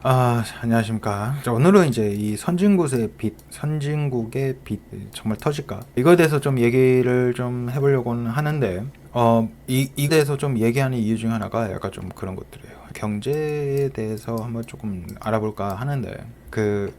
안녕하십니까. 자, 오늘은 이제 이 선진국의 빚 정말 터질까? 이거에 대해서 좀 얘기를 좀 해보려고는 하는데, 이 대해서 좀 얘기하는 이유 중 하나가 약간 좀 그런 것들이에요. 경제에 대해서 한번 조금 알아볼까 하는데,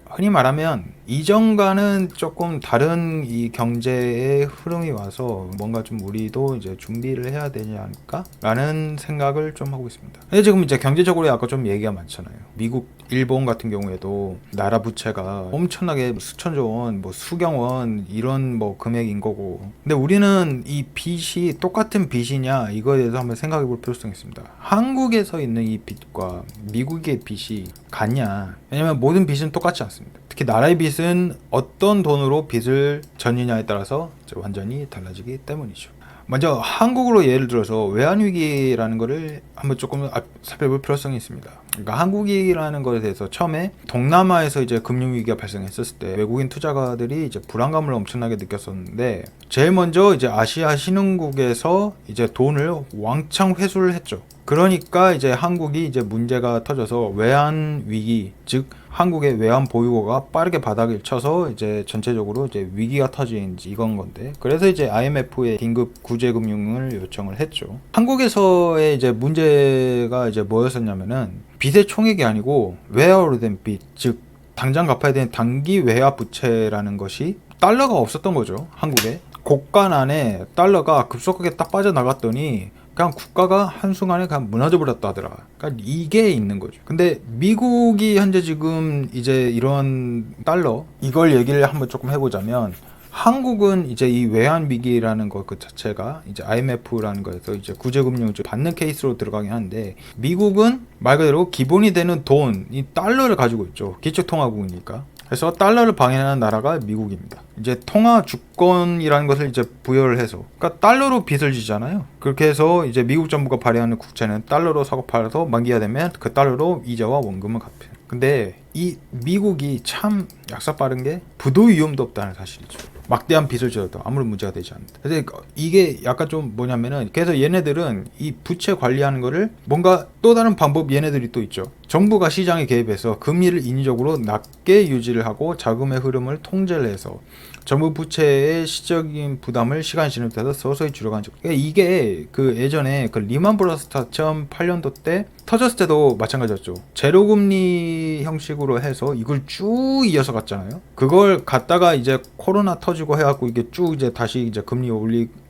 흔히 말하면 이전과는 조금 다른 이 경제의 흐름이 와서 뭔가 좀 우리도 이제 준비를 해야 되지 않을까? 라는 생각을 좀 하고 있습니다. 근데 지금 이제 경제적으로 아까 좀 얘기가 많잖아요. 미국, 일본 같은 경우에도 나라 부채가 엄청나게 수천조 원, 뭐 수경 원 이런 뭐 금액인 거고. 근데 우리는 이 빚이 똑같은 빚이냐 이거에 대해서 한번 생각해 볼 필요성이 있습니다. 한국에서 있는 이 빚과 미국의 빚이 같냐? 왜냐면 모든 빚은 똑같지 않습니다. 특히 나라의 빚은 어떤 돈으로 빚을 졌느냐에 따라서 완전히 달라지기 때문이죠. 먼저 한국으로 예를 들어서 외환위기라는 거를 한번 조금 살펴볼 필요성이 있습니다. 그러니까 한국이라는 것에 대해서 처음에 동남아에서 이제 금융위기가 발생했었을 때 외국인 투자가들이 이제 불안감을 엄청나게 느꼈었는데 제일 먼저 이제 아시아 신흥국에서 이제 돈을 왕창 회수를 했죠. 그러니까 이제 한국이 이제 문제가 터져서 외환 위기, 즉 한국의 외환 보유고가 빠르게 바닥을 쳐서 이제 전체적으로 이제 위기가 터진 이건 건데, 그래서 이제 IMF에 긴급 구제 금융을 요청을 했죠. 한국에서의 이제 문제가 이제 뭐였었냐면은 빚의 총액이 아니고 외화로 된 빚, 즉 당장 갚아야 되는 단기 외화 부채라는 것이 달러가 없었던 거죠. 한국에 국간 안에 달러가 급속하게 딱 빠져나갔더니 그냥 국가가 한순간에 그냥 무너져 버렸다 하더라. 그러니까 이게 있는 거죠. 근데 미국이 현재 지금 이제 이런 달러 이걸 얘기를 한번 조금 해보자면, 한국은 이제 이 외환 위기라는 것 그 자체가 이제 IMF라는 거에서 이제 구제금융을 받는 케이스로 들어가긴 하는데, 미국은 말 그대로 기본이 되는 돈, 이 달러를 가지고 있죠. 기초통화국이니까. 그래서 달러를 방해하는 나라가 미국입니다. 이제 통화 주권이라는 것을 이제 부여를 해서, 그러니까 달러로 빚을 지잖아요. 그렇게 해서 이제 미국 정부가 발행하는 국채는 달러로 사고 팔아서 만기가 되면 그 달러로 이자와 원금을 갚아요. 근데 이 미국이 참 약사 빠른 게 부도 위험도 없다는 사실이죠. 막대한 빚을 지어도 아무런 문제가 되지 않는다. 그래서 이게 약간 좀 뭐냐면은, 그래서 얘네들은 이 부채 관리하는 거를 뭔가 또 다른 방법 얘네들이 또 있죠. 정부가 시장에 개입해서 금리를 인위적으로 낮게 유지를 하고 자금의 흐름을 통제를 해서 정부 부채의 시적인 부담을 시간이 지나면서 서서히 줄여가는 쪽. 그러니까 이게 그 예전에 그 리만 브러더스 2008년도 때 터졌을 때도 마찬가지였죠. 제로금리 형식으로 해서 이걸 쭉 이어서 갔잖아요. 그걸 갔다가 이제 코로나 터지고 해갖고 이게 쭉 이제 다시 이제 금리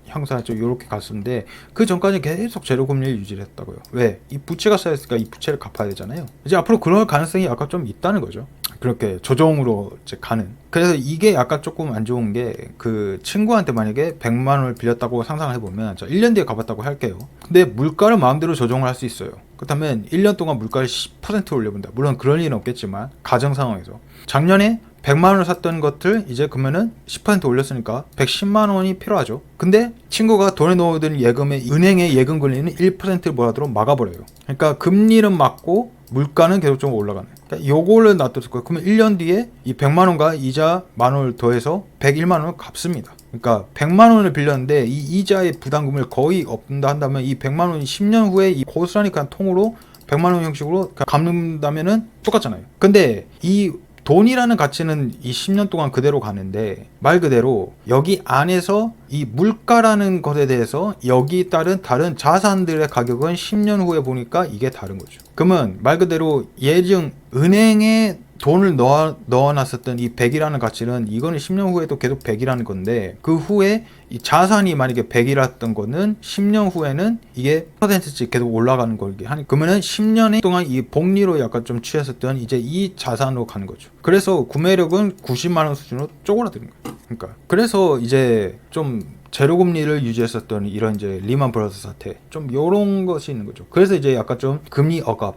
형사죠. 이렇게 갔었는데 그 전까지 계속 제로 금리를 유지를 했다고요. 왜? 이 부채가 쌓였으니까 이 부채를 갚아야 되잖아요. 이제 앞으로 그럴 가능성이 약간 좀 있다는 거죠. 그렇게 조정으로 이제 가는. 그래서 이게 약간 조금 안 좋은 게, 그 친구한테 만약에 100만 원을 빌렸다고 상상을 해보면, 저 1년 뒤에 갚았다고 할게요. 근데 물가를 마음대로 조정을 할 수 있어요. 그렇다면 1년 동안 물가를 10% 올려본다. 물론 그럴 일은 없겠지만 가정 상황에서 작년에 100만 원을 샀던 것들 이제 그러면은 10% 올렸으니까 110만 원이 필요하죠. 근데 친구가 돈에 넣어둔 예금에 은행에 예금 권리는 1%를 뭐하도록 막아버려요. 그러니까 금리는 막고 물가는 계속적으로 올라가네. 그러니까 요거를 놔뒀을 거예요. 그러면 1년 뒤에 이 100만 원과 이자 만 원을 더해서 101만 원을 갚습니다. 그러니까 100만 원을 빌렸는데 이 이자의 부담금을 거의 없다 한다면 이 100만 원이 10년 후에 이 고스란히 그냥 통으로 100만 원 형식으로 갚는다면은 똑같잖아요. 근데 이 돈이라는 가치는 이 10년 동안 그대로 가는데, 말 그대로 여기 안에서 이 물가라는 것에 대해서 여기 따른 다른 자산들의 가격은 10년 후에 보니까 이게 다른 거죠. 그러면 말 그대로 예증 은행에 돈을 넣어놨었던 이 100이라는 가치는 이거는 10년 후에도 계속 100이라는 건데, 그 후에 이 자산이 만약에 100이랐던 거는 10년 후에는 이게 퍼센트씩 계속 올라가는 거게 하니, 그러면은 10년 동안 이 복리로 약간 좀 취했었던 이제 이 자산으로 가는 거죠. 그래서 구매력은 90만 원 수준으로 쪼그라드는 거예요. 그러니까 그래서 이제 좀 제로금리를 유지했었던 이런 이제 리만 브라더스 사태, 좀 요런 것이 있는 거죠. 그래서 이제 약간 좀 금리 억압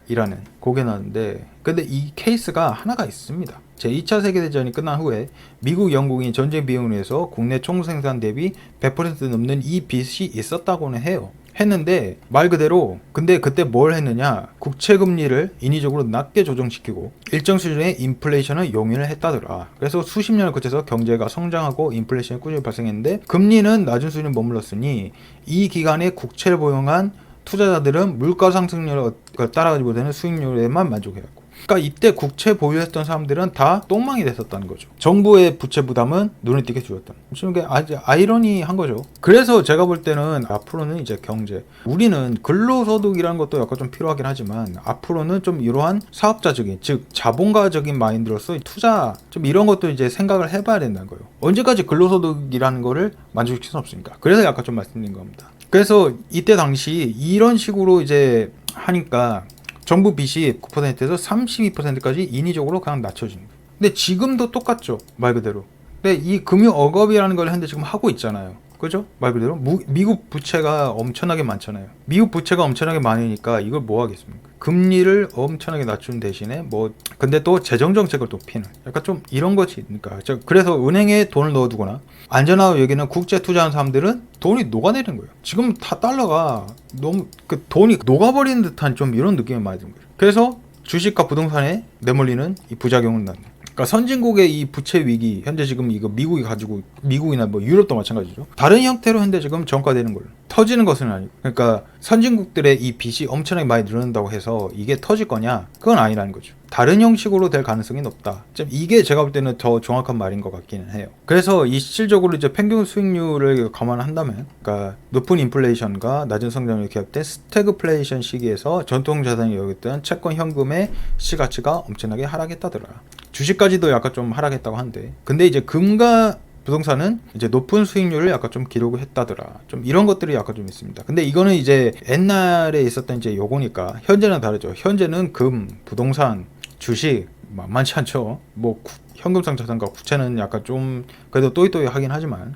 이라는 곡에 나왔는데, 근데 이 케이스가 하나가 있습니다. 제2차 세계대전이 끝난 후에 미국, 영국이 전쟁 비용을 위해서 국내 총생산 대비 100% 넘는 이 빚이 있었다고는 해요. 했는데 말 그대로, 근데 그때 뭘 했느냐, 국채 금리를 인위적으로 낮게 조정시키고 일정 수준의 인플레이션을 용인을 했다더라. 그래서 수십 년을 거쳐서 경제가 성장하고 인플레이션이 꾸준히 발생했는데 금리는 낮은 수준에 머물렀으니 이 기간에 국채를 보유한 투자자들은 물가 상승률을 따라가지 못하는 수익률에만 만족해왔고, 그러니까 이때 국채 보유했던 사람들은 다 똥망이 됐었다는 거죠. 정부의 부채 부담은 눈에 띄게 줄었다. 지금 이게 아이러니한 거죠. 그래서 제가 볼 때는 앞으로는 이제 경제, 우리는 근로소득이라는 것도 약간 좀 필요하긴 하지만 앞으로는 좀 이러한 사업자적인, 즉 자본가적인 마인드로서 투자 좀 이런 것도 이제 생각을 해봐야 된다는 거예요. 언제까지 근로소득이라는 거를 만족시킬 수는 없으니까. 그래서 약간 좀 말씀드린 겁니다. 그래서 이때 당시 이런 식으로 이제 하니까 정부 빚이 9%에서 32%까지 인위적으로 그냥 낮춰지는 거예요. 근데 지금도 똑같죠, 말 그대로. 근데 이 금융 억압이라는 걸 현재 지금 하고 있잖아요. 그죠? 말 그대로 미국 부채가 엄청나게 많잖아요. 미국 부채가 엄청나게 많으니까 이걸 뭐 하겠습니까? 금리를 엄청나게 낮춘 대신에 뭐 근데 또 재정 정책을 또 피는 약간 좀 이런 것이 있으니까. 그래서 은행에 돈을 넣어두거나 안전하고 여기는 국제 투자하는 사람들은 돈이 녹아내리는 거예요. 지금 다 달러가 너무 그 돈이 녹아버리는 듯한 좀 이런 느낌이 많이 드는 거예요. 그래서 주식과 부동산에 내몰리는 이 부작용을 낳는. 그러니까 선진국의 이 부채 위기, 현재 지금 이거 미국이 가지고, 미국이나 뭐 유럽도 마찬가지죠. 다른 형태로 현재 지금 전가되는 걸로. 터지는 것은 아니고. 그러니까 선진국들의 이 빚이 엄청나게 많이 늘어난다고 해서 이게 터질 거냐? 그건 아니라는 거죠. 다른 형식으로 될 가능성이 높다. 이게 제가 볼 때는 더 정확한 말인 것 같기는 해요. 그래서 이 실질적으로 이제 평균 수익률을 감안한다면, 그러니까 높은 인플레이션과 낮은 성장률이 결합된 스태그플레이션 시기에서 전통 자산이 여겼던 채권 현금의 시가치가 엄청나게 하락했다더라. 주식까지도 약간 좀 하락했다고 한데, 근데 이제 금과 부동산은 이제 높은 수익률을 약간 좀 기록을 했다더라. 좀 이런 것들이 약간 좀 있습니다. 근데 이거는 이제 옛날에 있었던 이제 요거니까 현재는 다르죠. 현재는 금, 부동산, 주식 만만치 않죠. 뭐 현금성 자산과 국채는 약간 좀 그래도 또이또이 하긴 하지만,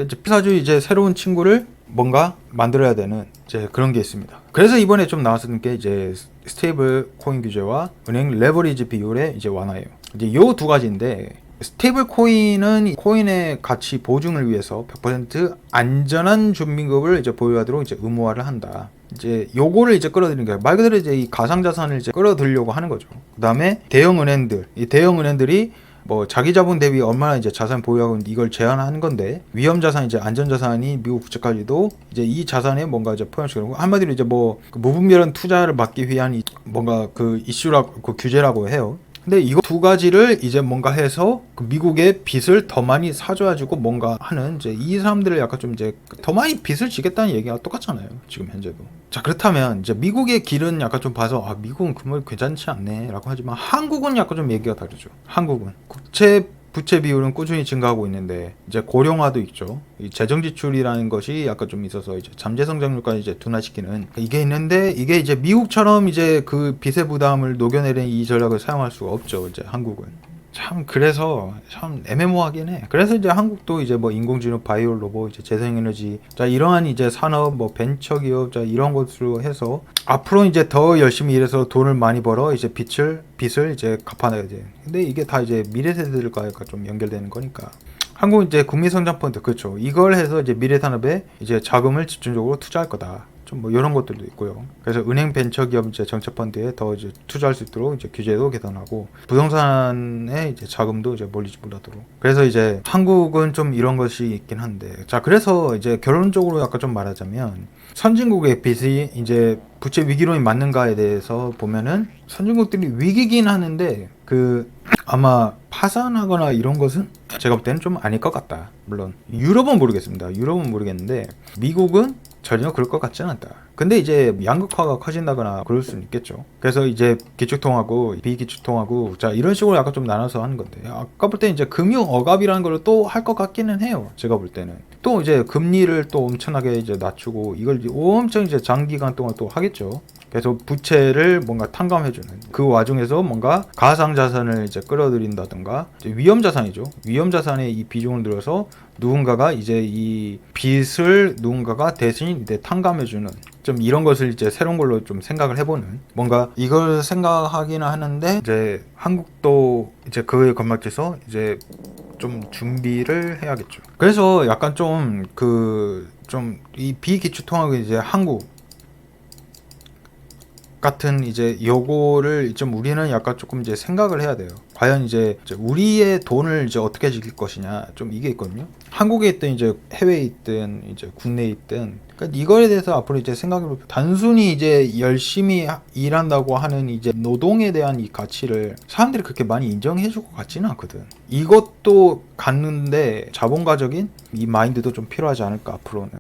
이제 필사주 이제 새로운 친구를 뭔가 만들어야 되는 이제 그런 게 있습니다. 그래서 이번에 좀 나왔었던 게 이제 스테이블 코인 규제와 은행 레버리지 비율의 이제 완화예요. 이제 요 두 가지인데, 스테이블 코인은 코인의 가치 보증을 위해서 100% 안전한 준비금을 이제 보유하도록 이제 의무화를 한다. 이제 요거를 이제 끌어들이는 거예요. 말 그대로 이제 이 가상자산을 이제 끌어들이려고 하는 거죠. 그 다음에 대형 은행들, 이 대형 은행들이 뭐 자기 자본 대비 얼마나 이제 자산 보유하고 있는데 이걸 제한하는 건데, 위험 자산, 이제 안전 자산이 미국 국채까지도 이제 이 자산에 뭔가 이제 포함시키는 거. 한마디로 이제 뭐 그 무분별한 투자를 막기 위한 뭔가 그 이슈라고, 그 규제라고 해요. 근데 이거 두 가지를 이제 뭔가 해서 그 미국의 빚을 더 많이 사줘가지고 뭔가 하는, 이제 이 사람들을 약간 좀 이제 더 많이 빚을 지겠다는 얘기가 똑같잖아요, 지금 현재도. 자, 그렇다면 이제 미국의 길은 약간 좀 봐서 미국은 그물 괜찮지 않네 라고 하지만, 한국은 약간 좀 얘기가 다르죠. 한국은 국채 부채 비율은 꾸준히 증가하고 있는데 이제 고령화도 있죠. 이 재정 지출이라는 것이 약간 좀 있어서 이제 잠재 성장률까지 이제 둔화시키는 이게 있는데, 이게 이제 미국처럼 이제 그 빚의 부담을 녹여내는 이 전략을 사용할 수가 없죠, 이제 한국은. 참 그래서 참 애매모호하긴 해. 그래서 이제 한국도 이제 뭐 인공지능, 바이오 로봇, 이제 재생에너지, 자 이러한 이제 산업, 뭐 벤처기업, 자 이런 것으로 해서 앞으로 이제 더 열심히 일해서 돈을 많이 벌어 이제 빚을 이제 갚아내야 돼. 근데 이게 다 이제 미래 세대들과 좀 연결되는 거니까. 한국 이제 국민성장펀드, 그렇죠. 이걸 해서 이제 미래 산업에 이제 자금을 집중적으로 투자할 거다. 좀 뭐 이런 것들도 있고요. 그래서 은행 벤처기업 이제 정책펀드에 더 이제 투자할 수 있도록 이제 규제도 개선하고, 부동산에 이제 자금도 이제 몰리지 못하도록. 그래서 이제 한국은 좀 이런 것이 있긴 한데, 자 그래서 이제 결론적으로 약간 좀 말하자면, 선진국의 빚이 이제 부채 위기론이 맞는가에 대해서 보면은 선진국들이 위기긴 하는데 그 아마 파산하거나 이런 것은 제가 볼 때는 좀 아닐 것 같다. 물론 유럽은 모르겠습니다. 유럽은 모르겠는데 미국은 전혀 그럴 것 같지는 않다. 근데 이제 양극화가 커진다거나 그럴 수는 있겠죠. 그래서 이제 기축통하고 비기축통하고 자 이런 식으로 약간 좀 나눠서 하는 건데, 아까 볼 때 이제 금융 억압이라는 걸 또 할 것 같기는 해요. 제가 볼 때는 또 이제 금리를 또 엄청나게 이제 낮추고 이걸 엄청 이제 장기간 동안 또 하겠죠. 그래서 부채를 뭔가 탕감해주는 그 와중에서 뭔가 가상자산을 이제 끌어들인다든가, 이제 위험자산이죠. 위험자산의 이 비중을 늘려서 누군가가 이제 이 빚을 누군가가 대신 이제 탕감해주는, 좀 이런 것을 이제 새로운 걸로 좀 생각을 해보는, 뭔가 이걸 생각하기는 하는데 이제 한국도 이제 그에 걸맞춰서 이제 좀 준비를 해야겠죠. 그래서 약간 좀 이 비기축통화가 이제 한국 같은 이제 요거를 좀 우리는 약간 조금 이제 생각을 해야 돼요. 과연 이제 우리의 돈을 이제 어떻게 지킬 것이냐 좀 이게 있거든요. 한국에 있든 이제 해외에 있든 이제 국내에 있든 그러니까 이거에 대해서 앞으로 이제 생각해볼 단순히 이제 열심히 일한다고 하는 이제 노동에 대한 이 가치를 사람들이 그렇게 많이 인정해줄 것 같지는 않거든. 이것도 갖는데 자본가적인 이 마인드도 좀 필요하지 않을까 앞으로는.